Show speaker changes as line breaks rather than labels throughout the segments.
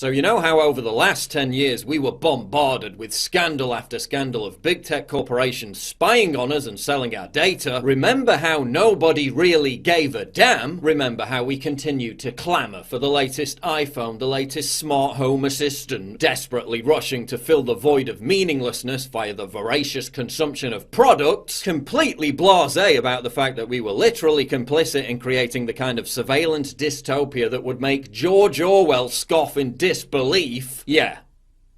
So you know how over the last 10 years we were bombarded with scandal after scandal of big tech corporations spying on us and selling our data? Remember how nobody really gave a damn? Remember how we continued to clamour for the latest iPhone, the latest smart home assistant, desperately rushing to fill the void of meaninglessness via the voracious consumption of products, completely blasé about the fact that we were literally complicit in creating the kind of surveillance dystopia that would make George Orwell scoff in disbelief? Yeah.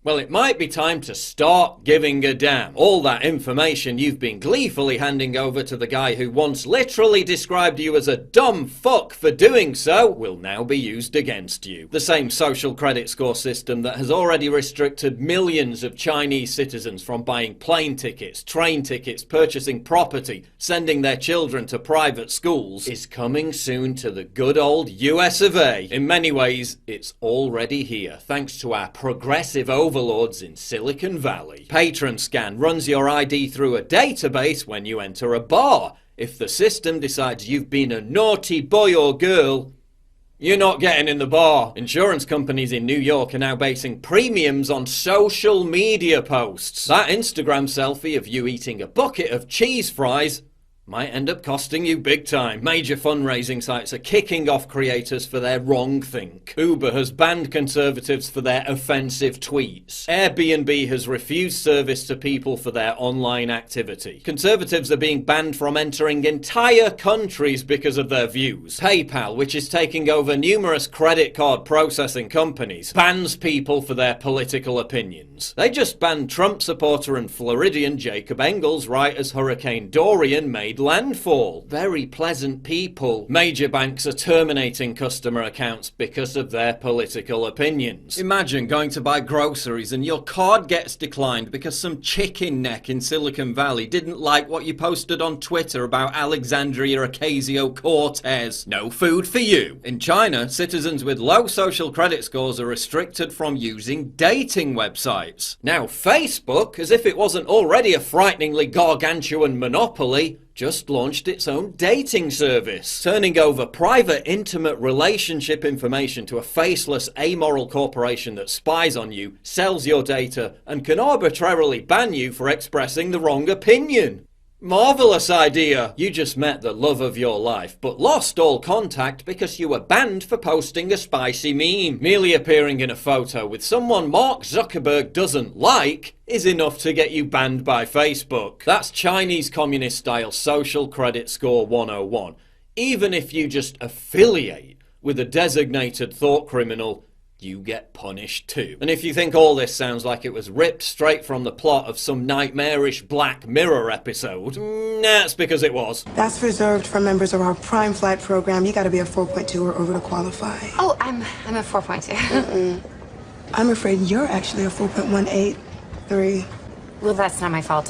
Well, it might be time to start giving a damn. All that information you've been gleefully handing over to the guy who once literally described you as a dumb fuck for doing so will now be used against you. The same social credit score system that has already restricted millions of Chinese citizens from buying plane tickets, train tickets, purchasing property, sending their children to private schools, is coming soon to the good old US of A. In many ways, it's already here, thanks to our progressive overlords in Silicon Valley. Patron Scan runs your ID through a database when you enter a bar. If the system decides you've been a naughty boy or girl, you're not getting in the bar. Insurance companies in New York are now basing premiums on social media posts. That Instagram selfie of you eating a bucket of cheese fries might end up costing you big time. Major fundraising sites are kicking off creators for their wrongthink. Uber has banned conservatives for their offensive tweets. Airbnb has refused service to people for their online activity. Conservatives are being banned from entering entire countries because of their views. PayPal, which is taking over numerous credit card processing companies, bans people for their political opinions. They just banned Trump supporter and Floridian Jacob Engels right as Hurricane Dorian made landfall. Very pleasant people. Major banks are terminating customer accounts because of their political opinions. Imagine going to buy groceries and your card gets declined because some chicken neck in Silicon Valley didn't like what you posted on Twitter about Alexandria Ocasio-Cortez. No food for you. In China, citizens with low social credit scores are restricted from using dating websites. Now Facebook, as if it wasn't already a frighteningly gargantuan monopoly, just launched its own dating service, turning over private, intimate relationship information to a faceless, amoral corporation that spies on you, sells your data, and can arbitrarily ban you for expressing the wrong opinion. Marvelous idea! You just met the love of your life, but lost all contact because you were banned for posting a spicy meme. Merely appearing in a photo with someone Mark Zuckerberg doesn't like is enough to get you banned by Facebook. That's Chinese communist-style social credit score 101. Even if you just affiliate with a designated thought criminal, you get punished too. And if you think all this sounds like it was ripped straight from the plot of some nightmarish Black Mirror episode, that's because it was.
That's reserved for members of our Prime Flight program. You gotta be a 4.2 or over to qualify.
Oh, I'm a 4.2.
I'm afraid you're actually a 4.183.
Well, that's not my fault.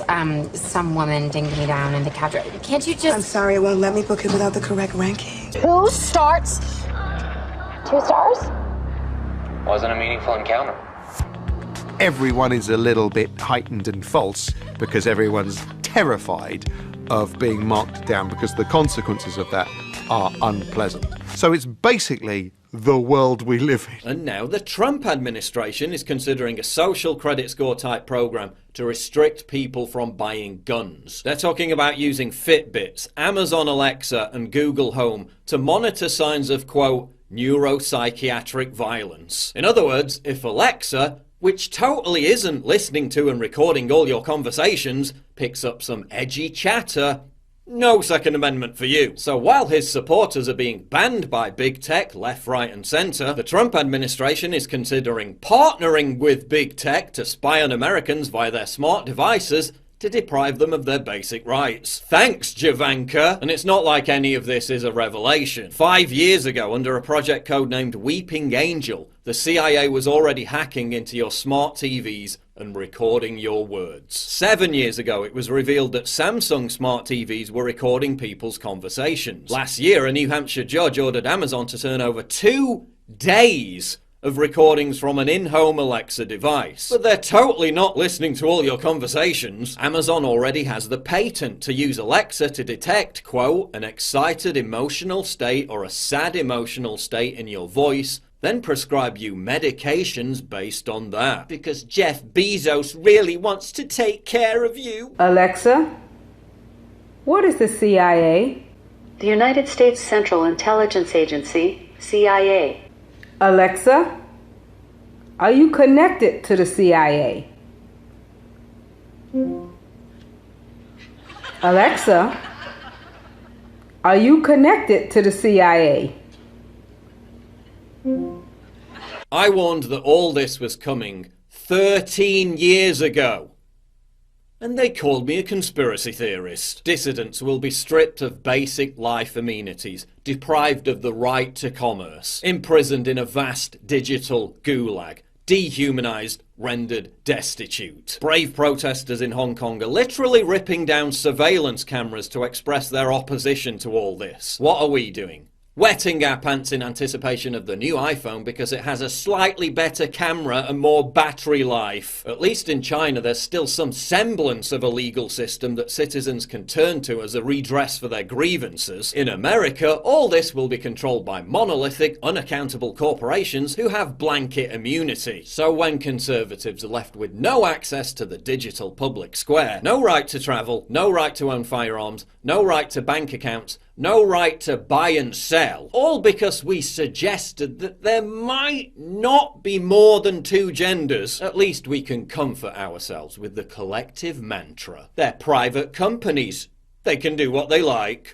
Some woman dinged me down in the cab. Can't you just...
I'm sorry, it won't let me book it without the correct ranking.
2 stars? 2 stars?
Wasn't a meaningful encounter.
Everyone is a little bit heightened and false because everyone's terrified of being marked down because the consequences of that are unpleasant. So it's basically the world we live in.
And now the Trump administration is considering a social credit score type program to restrict people from buying guns. They're talking about using Fitbits, Amazon Alexa and Google Home to monitor signs of, quote, neuropsychiatric violence. In other words, if Alexa, which totally isn't listening to and recording all your conversations, picks up some edgy chatter, no Second Amendment for you. So while his supporters are being banned by big tech, left, right and centre, the Trump administration is considering partnering with big tech to spy on Americans via their smart devices to deprive them of their basic rights. Thanks, Javanka! And it's not like any of this is a revelation. 5 years ago, under a project code named Weeping Angel, the CIA was already hacking into your smart TVs and recording your words. 7 years ago, it was revealed that Samsung smart TVs were recording people's conversations. Last year, a New Hampshire judge ordered Amazon to turn over 2 days of recordings from an in-home Alexa device. But they're totally not listening to all your conversations. Amazon already has the patent to use Alexa to detect, quote, an excited emotional state or a sad emotional state in your voice then prescribe you medications based on that. Because Jeff Bezos really wants to take care of you.
Alexa, what is the CIA?
The United States Central Intelligence Agency, CIA.
Alexa, are you connected to the CIA? Alexa, are you connected to the CIA?
I warned that all this was coming 13 years ago. And they called me a conspiracy theorist. Dissidents will be stripped of basic life amenities, deprived of the right to commerce, imprisoned in a vast digital gulag, dehumanized, rendered destitute. Brave protesters in Hong Kong are literally ripping down surveillance cameras to express their opposition to all this. What are we doing? Wetting our pants in anticipation of the new iPhone because it has a slightly better camera and more battery life. At least in China there's still some semblance of a legal system that citizens can turn to as a redress for their grievances. In America, all this will be controlled by monolithic, unaccountable corporations who have blanket immunity. So when conservatives are left with no access to the digital public square, no right to travel, no right to own firearms, no right to bank accounts, no right to buy and sell, all because we suggested that there might not be more than two genders, at least we can comfort ourselves with the collective mantra. They're private companies. They can do what they like.